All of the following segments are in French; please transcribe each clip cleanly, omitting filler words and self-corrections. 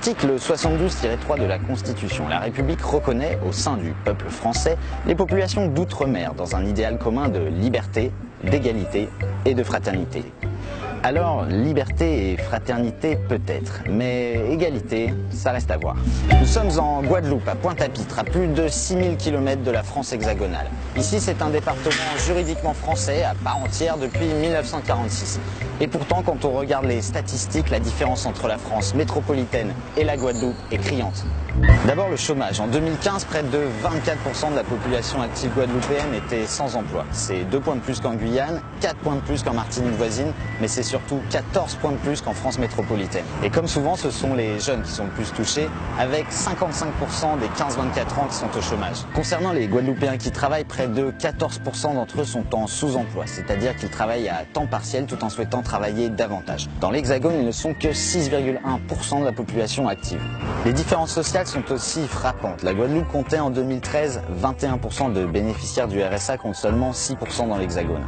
L'article 72-3 de la Constitution, la République reconnaît au sein du peuple français les populations d'outre-mer dans un idéal commun de liberté, d'égalité et de fraternité. Alors, liberté et fraternité peut-être, mais égalité, ça reste à voir. Nous sommes en Guadeloupe, à Pointe-à-Pitre, à plus de 6000 km de la France hexagonale. Ici, c'est un département juridiquement français à part entière depuis 1946. Et pourtant, quand on regarde les statistiques, la différence entre la France métropolitaine et la Guadeloupe est criante. D'abord le chômage. En 2015, près de 24% de la population active guadeloupéenne était sans emploi. C'est 2 points de plus qu'en Guyane, 4 points de plus qu'en Martinique voisine, mais c'est surtout 14 points de plus qu'en France métropolitaine. Et comme souvent, ce sont les jeunes qui sont le plus touchés, avec 55% des 15-24 ans qui sont au chômage. Concernant les Guadeloupéens qui travaillent, près de 14% d'entre eux sont en sous-emploi, c'est-à-dire qu'ils travaillent à temps partiel tout en souhaitant travailler davantage. Dans l'Hexagone, ils ne sont que 6,1% de la population active. Les différences sociales sont aussi frappantes. La Guadeloupe comptait en 2013 21% de bénéficiaires du RSA contre seulement 6% dans l'Hexagone.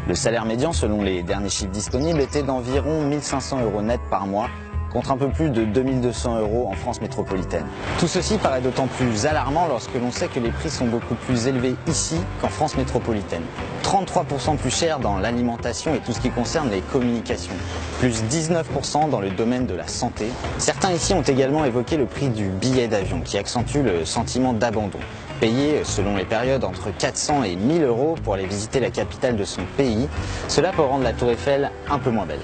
Le salaire médian, selon les derniers chiffres disponibles, était d'environ 1 500 € net par mois, contre un peu plus de 2 200 € en France métropolitaine. Tout ceci paraît d'autant plus alarmant lorsque l'on sait que les prix sont beaucoup plus élevés ici qu'en France métropolitaine. 33% plus cher dans l'alimentation et tout ce qui concerne les communications, plus 19% dans le domaine de la santé. Certains ici ont également évoqué le prix du billet d'avion qui accentue le sentiment d'abandon. Payer, selon les périodes, entre 400 et 1000 € pour aller visiter la capitale de son pays, cela peut rendre la Tour Eiffel un peu moins belle.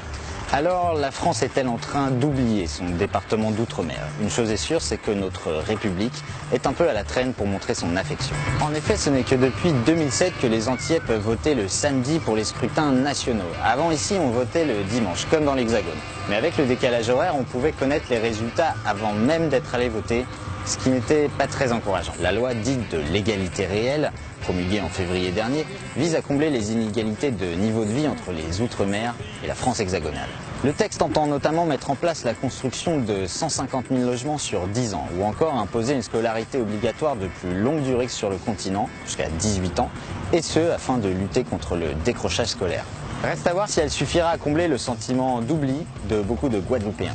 Alors, la France est-elle en train d'oublier son département d'outre-mer? Une chose est sûre, c'est que notre République est un peu à la traîne pour montrer son affection. En effet, ce n'est que depuis 2007 que les Antillais peuvent voter le samedi pour les scrutins nationaux. Avant, ici, on votait le dimanche, comme dans l'Hexagone. Mais avec le décalage horaire, on pouvait connaître les résultats avant même d'être allé voter, ce qui n'était pas très encourageant. La loi dite de l'égalité réelle, promulguée en février dernier, vise à combler les inégalités de niveau de vie entre les Outre-mer et la France hexagonale. Le texte entend notamment mettre en place la construction de 150 000 logements sur 10 ans, ou encore imposer une scolarité obligatoire de plus longue durée que sur le continent, jusqu'à 18 ans, et ce, afin de lutter contre le décrochage scolaire. Reste à voir si elle suffira à combler le sentiment d'oubli de beaucoup de Guadeloupéens.